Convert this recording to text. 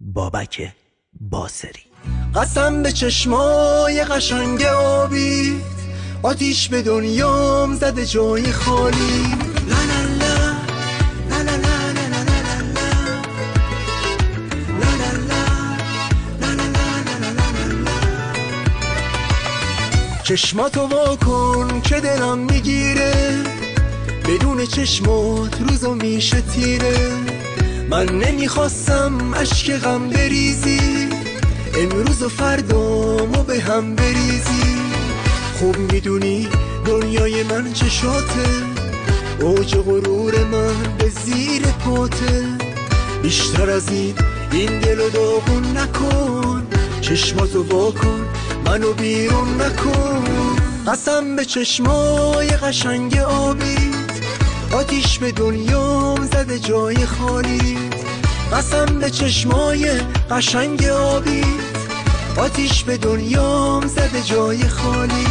بابک باصری. قسم به چشمای قشنگ آبی، آتیش به دنیام زده جای خالی. لا لا لا لا لا لا لا لا لا لا لا. چشماتو وا کن که دلم میگیره، بدون چشمات روزو میشه تیره. من نمیخواستم اشک غم بریزی، امروز و فردامو به هم بریزی. خوب میدونی دنیای من چشاته، اوج غرور من به زیر پاته. بیشتر از این دلو داغون نکن، چشماتو وا کن منو بیرون نکن. قسم به چشمای قشنگ آبی، آتیش به دنیام زده جای خالی. قسم به چشمای قشنگ آبی، آتیش به دنیام زده جای خالی.